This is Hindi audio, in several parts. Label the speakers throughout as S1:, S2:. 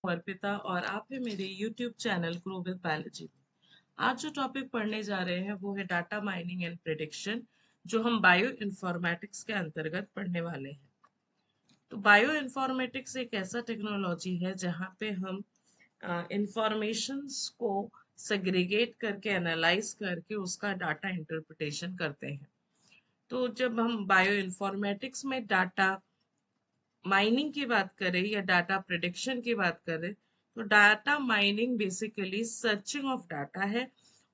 S1: अर्पिता और आप है मेरे YouTube channel grow with biology में। आज जो टॉपिक पढ़ने जा रहे हैं वो है डाटा माइनिंग एंड प्रिडिक्शन, जो हम बायो इन्फॉर्मेटिक्स के अंतर्गत पढ़ने वाले हैं। तो बायो इन्फॉर्मेटिक्स एक ऐसा टेक्नोलॉजी है जहाँ पे हम इंफॉर्मेशंस को सेग्रीगेट करके एनालाइज करके उसका डाटा इंटरप्रिटेशन करते हैं। तो जब हम बायो इन्फॉर्मेटिक्स में डाटा माइनिंग की बात करें या डाटा प्रिडिक्शन की बात करें, तो data mining basically searching of data है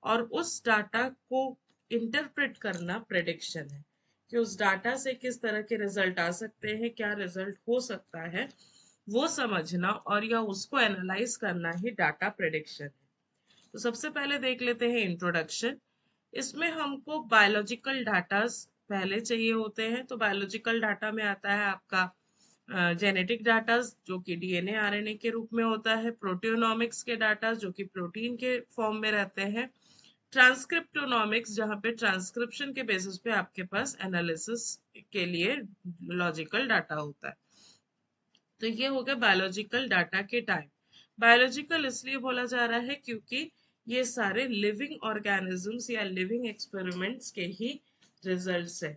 S1: और उस डाटा को इंटरप्रेट करना प्रिडिक्शन है कि उस डाटा से किस तरह के रिजल्ट आ सकते हैं, क्या रिजल्ट हो सकता है, वो समझना और या उसको एनालाइज करना ही डाटा प्रिडिक्शन है। तो सबसे पहले देख लेते हैं इंट्रोडक्शन। इसमें हमको बायोलॉजिकल डाटा पहले चाहिए होते हैं। तो बायोलॉजिकल डाटा में आता है आपका जेनेटिक डाटा जो कि डीएनए आरएनए के रूप में होता है, प्रोटियोनॉमिक्स के डाटा जो कि प्रोटीन के फॉर्म में रहते हैं, ट्रांसक्रिप्टोनॉमिक्स जहाँ पे ट्रांसक्रिप्शन के बेसिस पे आपके पास एनालिसिस के लिए लॉजिकल डाटा होता है। तो ये हो गया बायोलॉजिकल डाटा के टाइप। बायोलॉजिकल इसलिए बोला जा रहा है क्योंकि ये सारे लिविंग ऑर्गेनिजम्स या लिविंग एक्सपेरिमेंट्स के ही रिजल्ट्स है,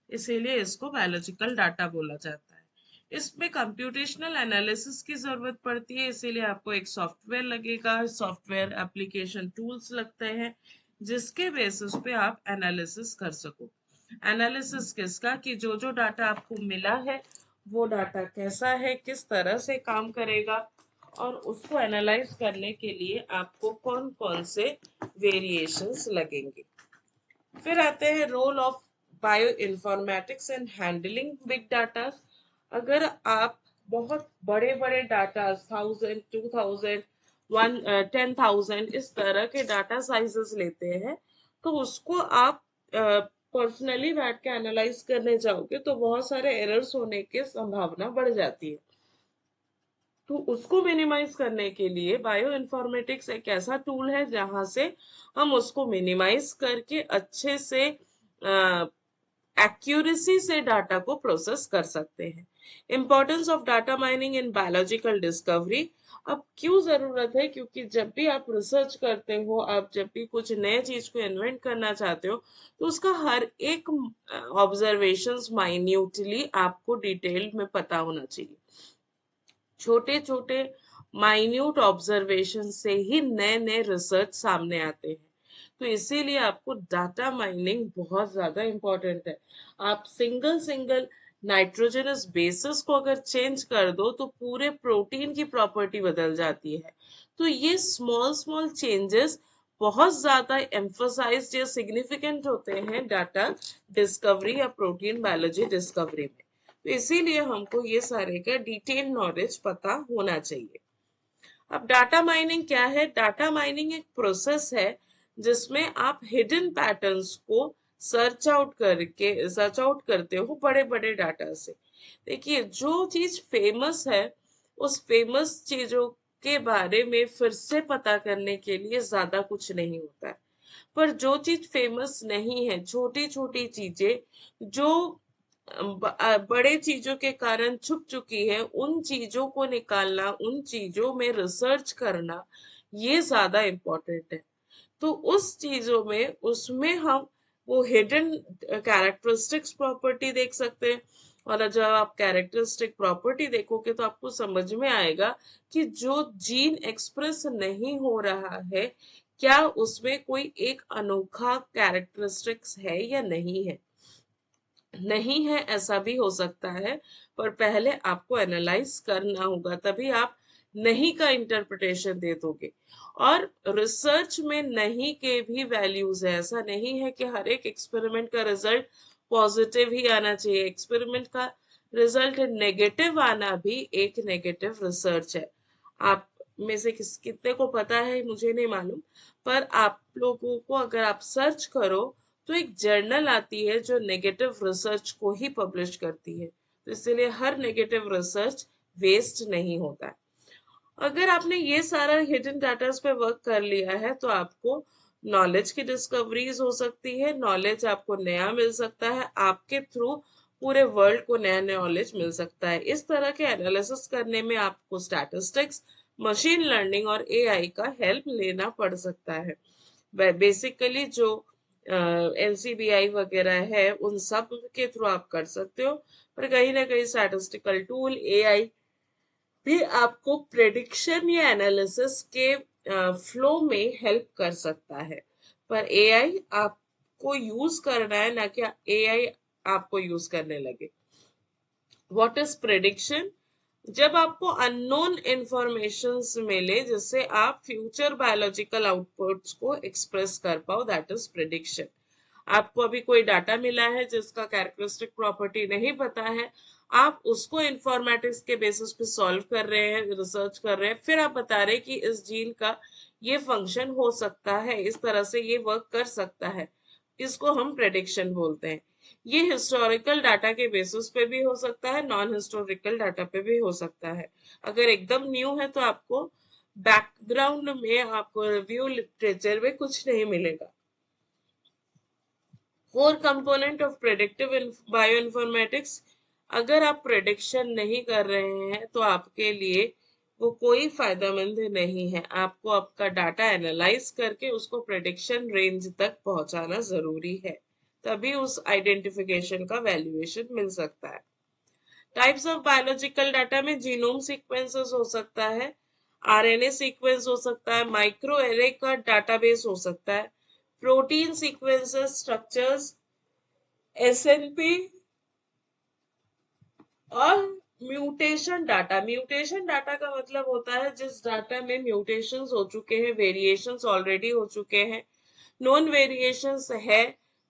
S1: इसीलिए इसको बायोलॉजिकल डाटा बोला जाता है। इसमें कंप्यूटेशनल एनालिसिस की जरूरत पड़ती है, इसीलिए आपको एक सॉफ्टवेयर लगेगा, सॉफ्टवेयर एप्लीकेशन टूल्स लगते हैं जिसके बेसिस पे आप एनालिसिस कर सको। एनालिसिस किसका, कि जो जो डाटा आपको मिला है वो डाटा कैसा है, किस तरह से काम करेगा, और उसको एनालाइज करने के लिए आपको कौन कौन से वेरिएशंस लगेंगे। फिर आते हैं role of bio informatics and handling big data. अगर आप बहुत बड़े बड़े डाटा 1000, 2000, 10,000 इस तरह के डाटा साइजेस लेते हैं, तो उसको आप पर्सनली बैठ के एनालाइज करने जाओगे तो बहुत सारे एरर्स होने की संभावना बढ़ जाती है। तो उसको मिनिमाइज करने के लिए बायो इन्फॉर्मेटिक्स एक ऐसा टूल है जहां से हम उसको मिनिमाइज करके अच्छे से एक्यूरेसी से डाटा को प्रोसेस कर सकते हैं। Importance of data mining in biological discovery. अब क्यों जरूरत है, क्योंकि जब भी आप रिसर्च करते हो, आप जब भी कुछ नए चीज को इन्वेंट करना चाहते हो, तो उसका हर एक ऑब्जर्वेशंस माइन्यूटली आपको डिटेल में पता होना चाहिए। छोटे छोटे माइन्यूट ऑब्जर्वेशन से ही नए नए रिसर्च सामने आते हैं। तो इसीलिए आपको डाटा माइनिंग बहुत ज्यादा इंपॉर्टेंट है। आप सिंगल सिंगल नाइट्रोजनस बेसिस को अगर चेंज कर दो तो पूरे प्रोटीन की प्रॉपर्टी बदल जाती है। तो ये स्मॉल स्मॉल चेंजेस बहुत ज्यादा एम्फोसाइज्ड या सिग्निफिकेंट होते हैं डाटा डिस्कवरी या प्रोटीन बायोलॉजी डिस्कवरी में। तो इसीलिए हमको ये सारे का डिटेल नॉलेज पता होना चाहिए। अब डाटा माइनिंग क्या है? डाटा माइनिंग एक प्रोसेस है जिसमें आप हिडन पैटर्न्स को सर्च आउट करते हो बड़े बड़े डाटा से। देखिए, जो चीज फेमस है उस फेमस चीजों के बारे में फिर से पता करने के लिए ज्यादा कुछ नहीं होता है, पर जो चीज फेमस नहीं है, छोटी छोटी चीजें जो बड़े चीजों के कारण छुप चुकी है, उन चीजों को निकालना, उन चीजों में रिसर्च करना, ये ज्यादा इम्पोर्टेंट है। तो उस चीजों में उसमें हम वो हिडन कैरेक्टरिस्टिक्स प्रॉपर्टी देख सकते हैं। और जब आप कैरेक्टरिस्टिक प्रॉपर्टी देखोगे तो आपको समझ में आएगा कि जो जीन एक्सप्रेस नहीं हो रहा है, क्या उसमें कोई एक अनोखा कैरेक्टरिस्टिक्स है या नहीं है। नहीं है ऐसा भी हो सकता है, पर पहले आपको एनालाइज करना होगा, तभी आप नहीं का इंटरप्रिटेशन दे दोगे। और रिसर्च में नहीं के भी वैल्यूज है। ऐसा नहीं है कि हर एक एक्सपेरिमेंट का रिजल्ट पॉजिटिव ही आना चाहिए। एक्सपेरिमेंट का रिजल्ट नेगेटिव आना भी एक नेगेटिव रिसर्च है। आप में से कितने को पता है मुझे नहीं मालूम, पर आप लोगों को अगर आप सर्च करो तो एक जर्नल आती है जो नेगेटिव रिसर्च को ही पब्लिश करती है। तो इसलिए हर नेगेटिव रिसर्च वेस्ट नहीं होता है। अगर आपने ये सारा हिडन डाटा पे वर्क कर लिया है तो आपको नॉलेज की डिस्कवरीज हो सकती है, नॉलेज आपको नया मिल सकता है, आपके थ्रू पूरे वर्ल्ड को नया नॉलेज मिल सकता है। इस तरह के एनालिसिस करने में आपको स्टैटिस्टिक्स, मशीन लर्निंग और एआई का हेल्प लेना पड़ सकता है। बेसिकली जो एनसीबीआई वगैरह है उन सब के थ्रू आप कर सकते हो, पर कहीं ना कहीं स्टैटिस्टिकल टूल एआई भी आपको प्रेडिक्शन या एनालिसिस के फ्लो में हेल्प कर सकता है। पर एआई आपको यूज करना है, ना कि एआई आपको यूज करने लगे। What is prediction? जब आपको अननोन इंफॉर्मेशन मिले जिससे आप फ्यूचर बायोलॉजिकल आउटपुट्स को एक्सप्रेस कर पाओ, दैट इज प्रेडिक्शन। आपको अभी कोई डाटा मिला है जिसका कैरेक्टरिस्टिक प्रॉपर्टी नहीं पता है, आप उसको इंफॉर्मेटिक्स के बेसिस पे सॉल्व कर रहे हैं, रिसर्च कर रहे हैं, फिर आप बता रहे हैं कि इस जीन का ये फंक्शन हो सकता है, इस तरह से ये वर्क कर सकता है, इसको हम प्रेडिक्शन बोलते हैं। ये हिस्टोरिकल डाटा के बेसिस पे भी हो सकता है, नॉन हिस्टोरिकल डाटा पे भी हो सकता है। अगर एकदम न्यू है तो आपको बैकग्राउंड में, आपको रिव्यू लिटरेचर में कुछ नहीं मिलेगा। Core component of predictive bioinformatics, अगर आप प्रेडिक्शन नहीं कर रहे हैं तो आपके लिए वो कोई फायदेमंद नहीं है। आपको आपका डाटा एनालाइज करके उसको प्रेडिक्शन रेंज तक पहुंचाना जरूरी है, तभी उस आइडेंटिफिकेशन का वैल्यूएशन मिल सकता है। टाइप्स ऑफ बायोलॉजिकल डाटा में जीनोम सीक्वेंसेस हो सकता है, आरएनए सीक्वेंस हो सकता है, माइक्रो एरे का डाटाबेस हो सकता है, प्रोटीन सीक्वेंसेस, स्ट्रक्चर्स, एसएनपी और म्यूटेशन डाटा। म्यूटेशन डाटा का मतलब होता है जिस डाटा में म्यूटेशंस हो चुके हैं, वेरिएशंस ऑलरेडी हो चुके हैं, नॉन वेरिएशंस है,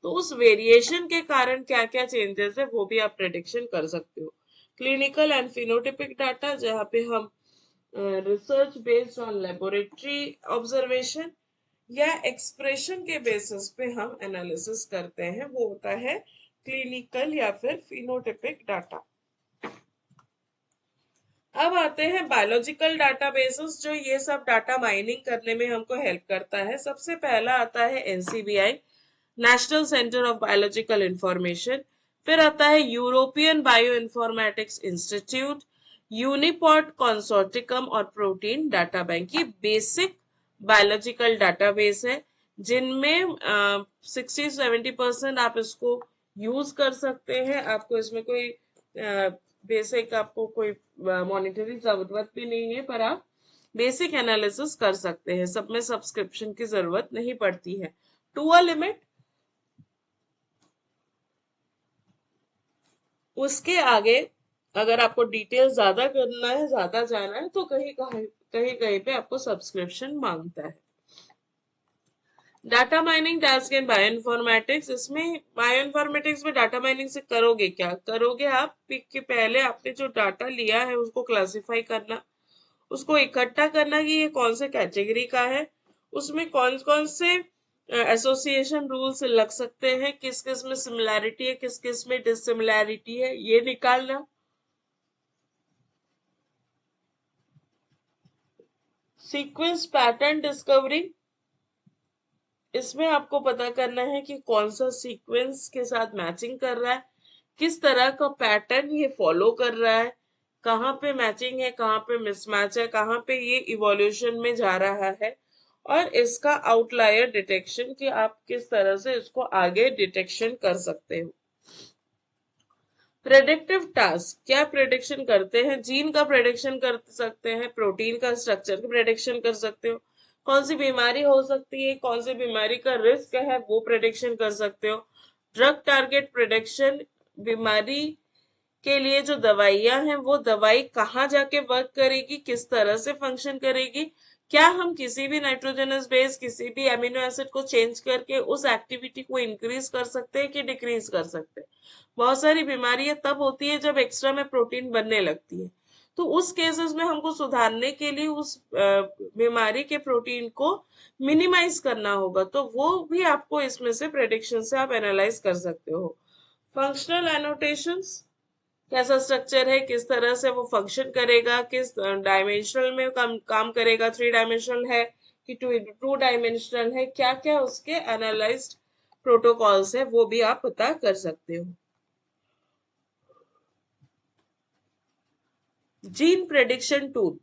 S1: तो उस वेरिएशन के कारण क्या क्या चेंजेस है वो भी आप प्रेडिक्शन कर सकते हो। क्लिनिकल एंड फिनोटिपिक डाटा, जहाँ पे हम research based on laboratory observation या एक्सप्रेशन के बेसिस पे हम एनालिसिस करते हैं, वो होता है क्लिनिकल या फिर फिनोटिपिक डाटा। अब आते हैं बायोलॉजिकल डाटाबेसेस, जो ये सब डाटा माइनिंग करने में हमको हेल्प करता है। सबसे पहला आता है NCBI, national centre of biological information. फिर आता है यूरोपियन बायो इन्फॉर्मेटिक्स इंस्टीट्यूट, यूनिपॉड कंसोर्टिकम और प्रोटीन डाटा बैंक। ये बेसिक बायोलॉजिकल डाटाबेस है जिनमें 60-70% आप इसको यूज कर सकते हैं। आपको इसमें कोई बेसिक, आपको कोई मॉनिटरी जरूरत भी नहीं है, पर आप बेसिक एनालिसिस कर सकते हैं। सब में सब्सक्रिप्शन की जरूरत नहीं पड़ती है, टू अ लिमिट। उसके आगे अगर आपको डिटेल ज्यादा करना है, ज्यादा जाना है, तो कहीं कहीं कहीं पे आपको सब्सक्रिप्शन मांगता है। Data mining task in bioinformatics, इसमें बायोइन्फॉर्मेटिक्स में डाटा माइनिंग से करोगे क्या? करोगे आप कि पहले आपने जो डाटा लिया है उसको क्लासिफाई करना, उसको इकट्ठा करना कि ये कौन से कैटेगरी का है, उसमें कौन कौन से एसोसिएशन रूल्स लग सकते हैं, किस किस में सिमिलैरिटी है, किस किस में डिसिमिलैरिटी है, ये निकालना। सीक्वेंस पैटर्न डिस्कवरी, इसमें आपको पता करना है कि कौन सा सीक्वेंस के साथ मैचिंग कर रहा है, किस तरह का पैटर्न ये फॉलो कर रहा है, कहाँ पे मैचिंग है, कहाँ पे मिसमैच है, कहाँ पे ये इवोल्यूशन में जा रहा है, और इसका आउटलायर डिटेक्शन कि आप किस तरह से इसको आगे डिटेक्शन कर सकते हो। प्रेडिक्टिव टास्क, क्या प्रेडिक्शन करते हैं? जीन का प्रेडिक्शन कर सकते हैं, प्रोटीन का स्ट्रक्चर का प्रेडिक्शन कर सकते हो, कौन सी बीमारी हो सकती है, कौन सी बीमारी का रिस्क है, वो प्रेडिक्शन कर सकते हो। ड्रग टारगेट प्रेडिक्शन, बीमारी के लिए जो दवाइयां हैं वो दवाई कहाँ जाके वर्क करेगी, किस तरह से फंक्शन करेगी, क्या हम किसी भी नाइट्रोजनस बेस, किसी भी एमिनो एसिड को चेंज करके उस एक्टिविटी को इंक्रीज कर सकते हैं कि डिक्रीज कर सकते हैं। बहुत सारी बीमारियां तब होती है जब एक्स्ट्रा में प्रोटीन बनने लगती है, तो उस केसेस में हमको सुधारने के लिए उस बीमारी के प्रोटीन को मिनिमाइज करना होगा, तो वो भी आपको इसमें से प्रेडिक्शन से आप एनालाइज कर सकते हो। फंक्शनल एनोटेशंस, कैसा स्ट्रक्चर है, किस तरह से वो फंक्शन करेगा, किस डायमेंशनल में काम करेगा, 3 डायमेंशनल है कि 2 डायमेंशनल है, क्या क्या उसके एनालाइज्ड प्रोटोकॉल्स है, वो भी आप पता कर सकते हो। जीन प्रेडिक्शन टूल,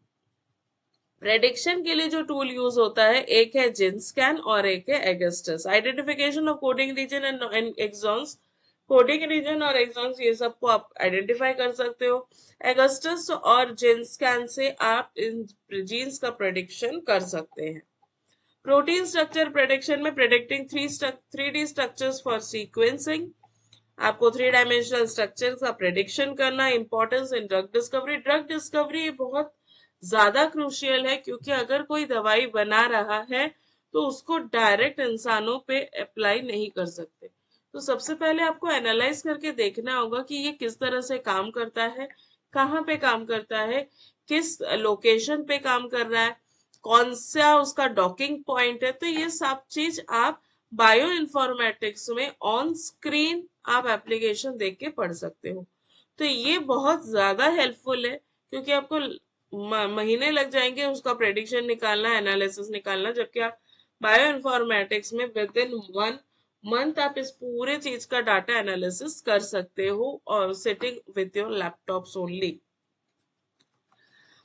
S1: प्रेडिक्शन के लिए जो टूल यूज होता है, एक है जिनस्कैन और एक है Augustus. Identification of coding region and exons, coding region और एक्सॉन्स ये सबको आप आइडेंटिफाई कर सकते हो। एगस्टस और जिनस्कैन से आप इन जीन्स का प्रेडिक्शन कर सकते हैं। प्रोटीन स्ट्रक्चर प्रेडिक्शन में predicting 3D structures for sequencing, आपको 3 डायमेंशनल स्ट्रक्चर का प्रेडिक्शन करना। Importance in drug discovery, drug discovery बहुत ज्यादा क्रूशियल है, क्योंकि अगर कोई दवाई बना रहा है तो उसको डायरेक्ट इंसानों पे अप्लाई नहीं कर सकते। तो सबसे पहले आपको एनालाइज करके देखना होगा कि ये किस तरह से काम करता है, कहाँ पे काम करता है, किस लोकेशन पे काम कर रहा है, कौन सा उसका डॉकिंग पॉइंट है। तो ये सब चीज आप बायो इन्फॉर्मेटिक्स में ऑन स्क्रीन आप एप्लीकेशन देख के पढ़ सकते हो। तो ये बहुत ज्यादा हेल्पफुल है, क्योंकि आपको महीने लग जाएंगे उसका प्रेडिक्शन निकालना, एनालिसिस निकालना, जबकि आप बायो इन्फॉर्मेटिक्स में विद इन 1 मंथ आप इस पूरे चीज का डाटा एनालिसिस कर सकते हो, और sitting with your laptops only.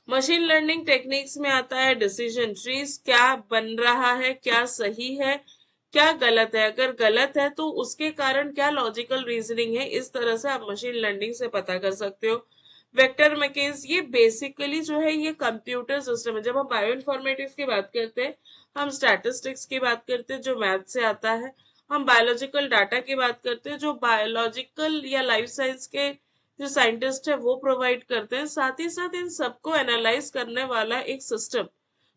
S1: Machine learning techniques में आता है डिसीजन ट्रीज, क्या बन रहा है, क्या सही है, क्या गलत है, अगर गलत है तो उसके कारण क्या लॉजिकल रीजनिंग है, इस तरह से आप मशीन लर्निंग से पता कर सकते हो। वेक्टर मैकेनिक्स, ये बेसिकली जो है ये कंप्यूटर सिस्टम है। जब हम बायो इन्फॉर्मेटिक्स की बात करते हैं, हम स्टैटिस्टिक्स की बात करते हैं जो मैथ से आता है, हम बायोलॉजिकल डाटा की बात करते हैं जो बायोलॉजिकल या लाइफ साइंस के जो साइंटिस्ट है वो प्रोवाइड करते हैं। साथ ही साथ इन सबको एनालाइज करने वाला एक सिस्टम,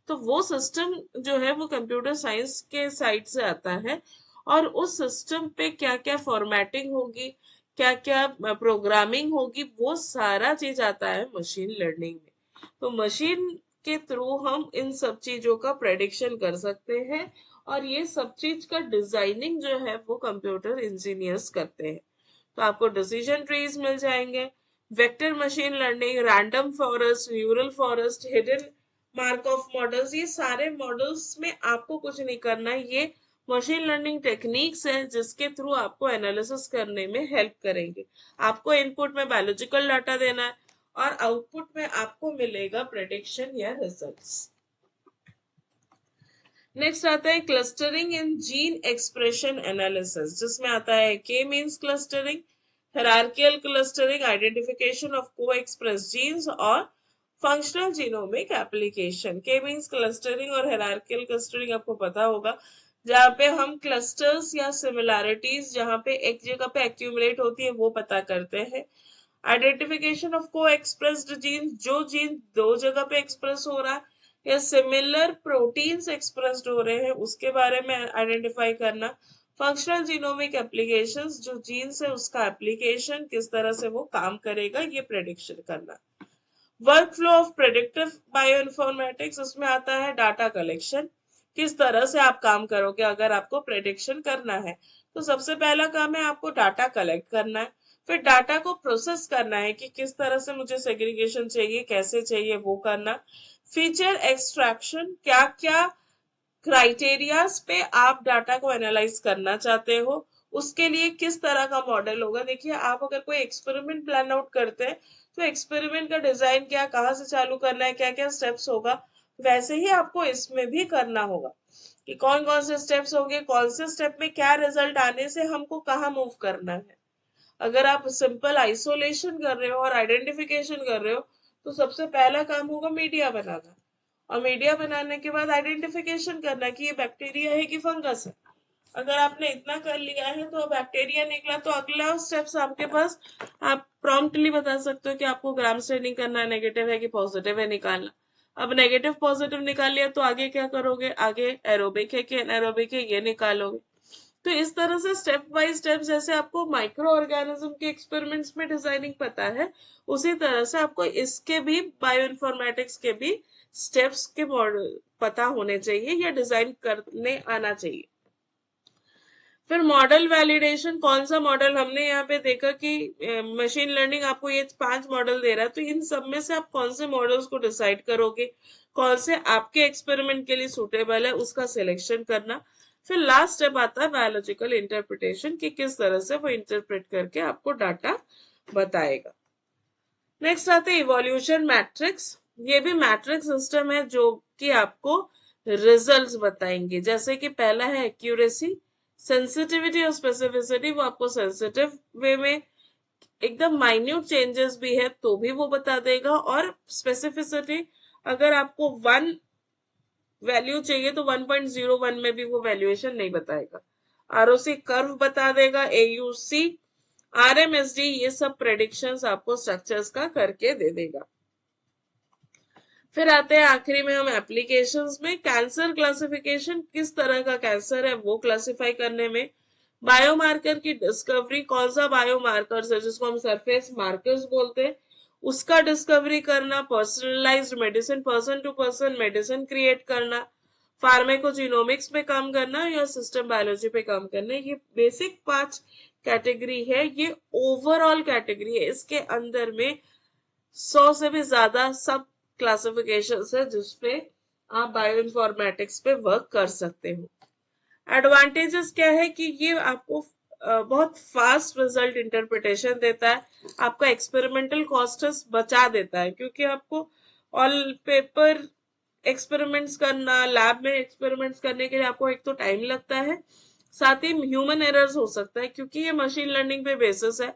S1: तो वो सिस्टम जो है वो कंप्यूटर साइंस के साइड से आता है, और उस सिस्टम पे क्या क्या फॉर्मेटिंग होगी, क्या क्या प्रोग्रामिंग होगी, वो सारा चीज आता है मशीन लर्निंग में। तो मशीन के थ्रू हम इन सब चीजों का प्रेडिक्शन कर सकते हैं, और ये सब चीज का डिजाइनिंग जो है वो कंप्यूटर इंजीनियर्स करते हैं। तो आपको डिसीजन ट्रीज मिल जाएंगे, vector machine learning, random forest, neural forest, hidden Markov models, ये सारे मॉडल्स में आपको कुछ नहीं करना है। ये मशीन लर्निंग टेक्निक्स है जिसके थ्रू आपको एनालिसिस करने में हेल्प करेंगे। आपको इनपुट में बायोलॉजिकल डाटा देना है, और आउटपुट में आपको मिलेगा प्रेडिक्शन या रिजल्ट्स। नेक्स्ट आता है क्लस्टरिंग इन जीन एक्सप्रेशन एनालिसिस, जिसमें आता है के means clustering, hierarchical clustering, identification of को एक्सप्रेस जीन्स, और फंक्शनल जीनोमिक एप्लीकेशन। के मींस क्लस्टरिंग और हायरार्कियल क्लस्टरिंग आपको पता होगा, जहाँ पे हम क्लस्टर्स या सिमिलैरिटीज जहाँ पे एक जगह पे एक्यूमुलेट होती है वो पता करते हैं। आइडेंटिफिकेशन ऑफ को एक्सप्रेस्ड जीन्स, जो जीन दो जगह पे एक्सप्रेस हो रहा है या सिमिलर प्रोटीन्स एक्सप्रेस्ड हो रहे हैं उसके बारे में आइडेंटिफाई करना। फंक्शनल जीनोमिक एप्लीकेशंस, जो जीन्स है उसका एप्लीकेशन किस तरह से वो काम करेगा ये प्रेडिक्शन करना। Work flow of predictive bioinformatics, उसमें आता है डाटा कलेक्शन, किस तरह से आप काम करोगे अगर आपको प्रेडिक्शन करना है। तो सबसे पहला काम है आपको डाटा कलेक्ट करना है, फिर डाटा को प्रोसेस करना है कि किस तरह से मुझे सेग्रीगेशन चाहिए, कैसे चाहिए, वो करना। फीचर एक्सट्रैक्शन, क्या क्या क्राइटेरियाज पे आप डाटा को एनालाइज करना चाहते हो, उसके लिए किस तरह का मॉडल होगा। देखिए, आप अगर कोई एक्सपेरिमेंट प्लान आउट करते हैं तो एक्सपेरिमेंट का डिजाइन क्या, कहाँ से चालू करना है, क्या क्या स्टेप्स होगा, वैसे ही आपको इसमें भी करना होगा कि कौन कौन से स्टेप्स होंगे, कौन से स्टेप में क्या रिजल्ट आने से हमको कहाँ मूव करना है। अगर आप सिंपल आइसोलेशन कर रहे हो और आइडेंटिफिकेशन कर रहे हो तो सबसे पहला काम होगा मीडिया बनाना, और मीडिया बनाने के बाद आइडेंटिफिकेशन करना कि ये बैक्टीरिया है कि फंगस है। अगर आपने इतना कर लिया है तो बैक्टीरिया निकला तो अगला स्टेप्स आपके पास, आप प्रॉम्प्टली बता सकते हो कि आपको ग्राम स्टेनिंग करना है, नेगेटिव है कि पॉजिटिव है निकालना। अब नेगेटिव पॉजिटिव निकाल लिया तो आगे क्या करोगे, आगे एरोबिक है कि एनारोबिक है ये निकालोगे। तो इस तरह से स्टेप बाय स्टेप, जैसे आपको माइक्रो ऑर्गेनिज्म के एक्सपेरिमेंट्स में डिजाइनिंग पता है, उसी तरह से आपको इसके भी बायो इन्फॉर्मेटिक्स के भी स्टेप्स के मॉडल पता होने चाहिए या डिजाइन करने आना चाहिए। फिर मॉडल वैलिडेशन, कौन सा मॉडल, हमने यहाँ पे देखा कि मशीन लर्निंग आपको ये 5 मॉडल दे रहा है, तो इन सब में से आप कौन से मॉडल्स को डिसाइड करोगे, कौन से आपके एक्सपेरिमेंट के लिए सुटेबल है, उसका सिलेक्शन करना। फिर लास्ट स्टेप आता है बायोलॉजिकल इंटरप्रिटेशन, कि किस तरह से वो इंटरप्रेट करके आपको डाटा बताएगा। नेक्स्ट आते हैं इवोल्यूशन मैट्रिक्स, ये भी मैट्रिक्स सिस्टम है जो कि आपको रिजल्ट्स बताएंगे। जैसे कि पहला है एक्यूरेसी, सेंसिटिविटी और स्पेसिफिसिटी, वो आपको सेंसिटिव वे में एकदम माइन्यूट चेंजेस भी है तो भी वो बता देगा, और स्पेसिफिसिटी अगर आपको 1 वैल्यू चाहिए तो 1.01 में भी वो वैल्यूएशन नहीं बताएगा। आरओसी कर्व बता देगा, एयूसी, आरएमएसडी, ये सब प्रेडिक्शंस आपको स्ट्रक्चर्स का करके दे देगा। फिर आते हैं आखिरी में हम एप्लीकेशंस में, कैंसर क्लासिफिकेशन, किस तरह का कैंसर है वो क्लासिफाई करने में, बायोमार्कर की डिस्कवरी, कौन सा बायोमार्कर्स है जिसको हम सरफेस मार्कर्स बोलते हैं, उसका डिस्कवरी करना, personalised medicine, person to person medicine create करना, फार्मेकोजीनोमिक्स पे काम करना या सिस्टम बायोलॉजी पे काम करना। ये बेसिक 5 कैटेगरी है, ये ओवरऑल कैटेगरी है। इसके अंदर में 100 से भी ज्यादा सब क्लासिफिकेशन है जिसपे आप बायो इन्फॉर्मेटिक्स पे वर्क कर सकते हो। एडवांटेजेस क्या है कि ये आपको बहुत फास्ट रिजल्ट इंटरप्रिटेशन देता है, आपका एक्सपेरिमेंटल कॉस्ट्स बचा देता है, क्योंकि आपको ऑल पेपर एक्सपेरिमेंट्स करना, लैब में एक्सपेरिमेंट्स करने के लिए आपको एक तो टाइम लगता है, साथ ही ह्यूमन एरर्स हो सकता है क्योंकि ये मशीन लर्निंग पे बेसिस है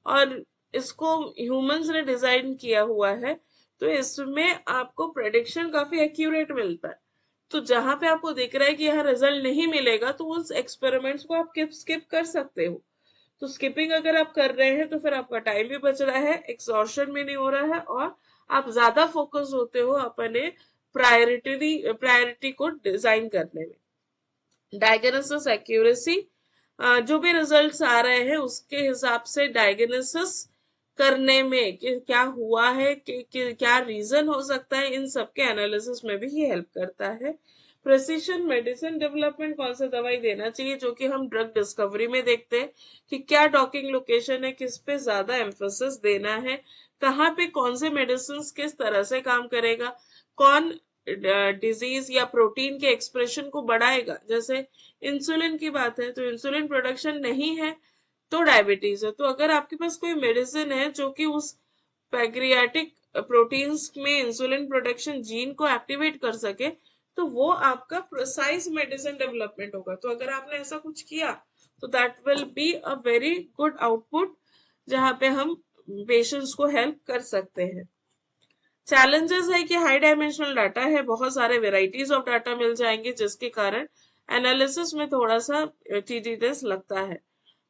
S1: और इसको ह्यूमंस ने डिजाइन किया हुआ है, तो इसमें आपको प्रेडिक्शन काफी एक्यूरेट मिलता है। तो जहां पे आपको दिख रहा है कि यहाँ रिजल्ट नहीं मिलेगा तो उस एक्सपेरिमेंट्स को आप स्किप कर सकते हो। तो स्किपिंग अगर आप कर रहे हैं तो फिर आपका टाइम भी बच रहा है, एक्सॉर्शन भी नहीं हो रहा है, और आप ज्यादा फोकस होते हो अपने प्रायोरिटी को डिजाइन करने में। डायग्नोसिस एक्यूरेसी, जो भी रिजल्ट्स आ रहे हैं उसके हिसाब से डायग्नोसिस करने में कि क्या हुआ है, कि क्या रीजन हो सकता है, इन सब के एनालिसिस में भी ये हेल्प करता है। प्रेसिशन मेडिसिन डेवलपमेंट, कौन सा दवाई देना चाहिए, जो कि हम ड्रग डिस्कवरी में देखते हैं कि क्या डॉकिंग लोकेशन है, किस पे ज्यादा एम्फोसिस देना है, कहाँ पे कौन से मेडिसिन किस तरह से काम करेगा, कौन डिजीज या प्रोटीन के एक्सप्रेशन को बढ़ाएगा। जैसे इंसुलिन की बात है तो इंसुलिन प्रोडक्शन नहीं है तो डायबिटीज है, तो अगर आपके पास कोई मेडिसिन है जो कि उस पैंक्रियाटिक प्रोटीन्स में इंसुलिन प्रोडक्शन जीन को एक्टिवेट कर सके तो वो आपका प्रिसाइज मेडिसिन डेवलपमेंट होगा। तो अगर आपने ऐसा कुछ किया तो that will be a very good output जहां पे हम पेशेंट्स को हेल्प कर सकते हैं। चैलेंजेस है कि हाई डायमेंशनल डाटा है, बहुत सारे वेराइटीज ऑफ डाटा मिल जाएंगे जिसके कारण एनालिसिस में थोड़ा सा टीडीनेस लगता है।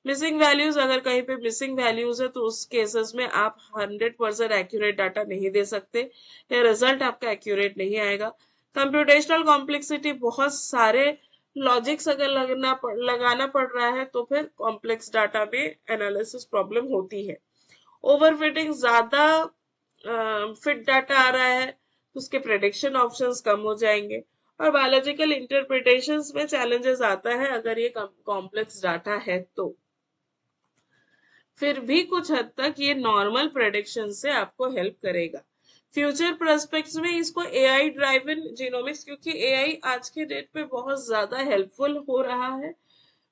S1: मिसिंग वैल्यूज, अगर कहीं पे मिसिंग वैल्यूज है तो उस केसेस में आप 100% एक्यूरेट डाटा नहीं दे सकते या रिजल्ट आपका एक्यूरेट नहीं आएगा। कंप्यूटेशनल कॉम्प्लेक्सिटी, बहुत सारे लॉजिक्स अगर लगाना पड़ रहा है तो फिर कॉम्प्लेक्स डाटा में एनालिसिस प्रॉब्लम होती है। ओवरफिटिंग, ज्यादा फिट डाटा आ रहा है तो उसके प्रेडिक्शन ऑप्शंस कम हो जाएंगे। और बायोलॉजिकल इंटरप्रिटेशंस में चैलेंजेस आता है अगर ये कॉम्प्लेक्स डाटा है तो। फिर भी कुछ हद तक ये नॉर्मल प्रेडिक्शन से आपको हेल्प करेगा। फ्यूचर प्रोस्पेक्ट्स में इसको एआई ड्राइवन जीनोमिक्स, क्योंकि एआई आज के डेट पे बहुत ज्यादा हेल्पफुल हो रहा है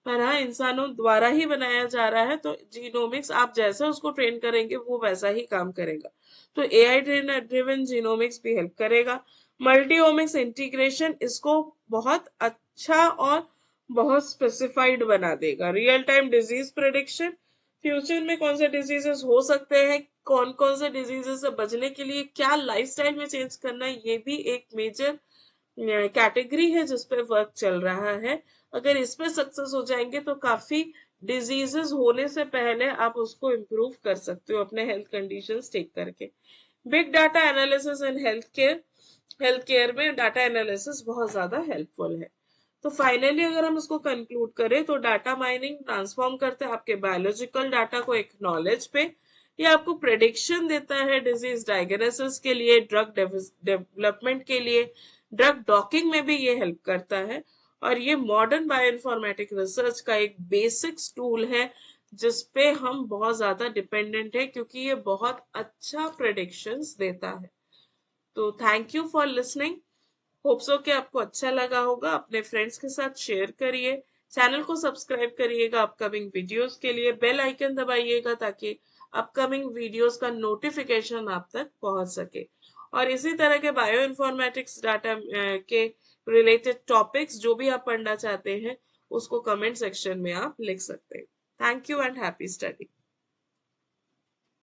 S1: पर हाँ इंसानों द्वारा ही बनाया जा रहा है, तो जीनोमिक्स आप जैसे उसको ट्रेन करेंगे वो वैसा ही काम करेगा। तो एआई ड्रिवन जीनोमिक्स भी हेल्प करेगा। मल्टीओमिक्स इंटीग्रेशन इसको बहुत अच्छा और बहुत स्पेसिफाइड बना देगा। Real time disease prediction, future में कौन से डिजीजेस हो सकते हैं, कौन कौन से डिजीजेस से बचने के लिए क्या लाइफस्टाइल में चेंज करना है, ये भी एक मेजर कैटेगरी है जिस पे वर्क चल रहा है। अगर इसमें सक्सेस हो जाएंगे तो काफी डिजीजेस होने से पहले आप उसको इम्प्रूव कर सकते हो अपने हेल्थ कंडीशंस ठीक करके। Big data analysis in health care में डाटा एनालिसिस बहुत ज्यादा हेल्पफुल है। तो फाइनली अगर हम इसको कंक्लूड करें तो डाटा माइनिंग ट्रांसफॉर्म करते हैं आपके बायोलॉजिकल डाटा को एक नॉलेज पे, ये आपको प्रेडिक्शन देता है डिजीज डायग्नोसिस के लिए, ड्रग डेवलपमेंट के लिए, ड्रग डॉकिंग में भी ये हेल्प करता है, और ये मॉडर्न बायोइन्फॉर्मेटिक रिसर्च का एक बेसिक टूल है जिसपे हम बहुत ज्यादा डिपेंडेंट है क्योंकि ये बहुत अच्छा प्रेडिक्शंस देता है। तो thank you for listening, hope so कि आपको अच्छा लगा होगा, अपने फ्रेंड्स के साथ शेयर करिए, चैनल को सब्सक्राइब करिएगा अपकमिंग वीडियोस के लिए, बेल आइकन दबाइएगा ताकि अपकमिंग वीडियोस का नोटिफिकेशन आप तक पहुंच सके। और इसी तरह के बायो इन्फॉर्मेटिक्स डाटा के रिलेटेड टॉपिक्स जो भी आप पढ़ना चाहते हैं उसको कमेंट सेक्शन में आप लिख सकते हैं। Thank you and happy study.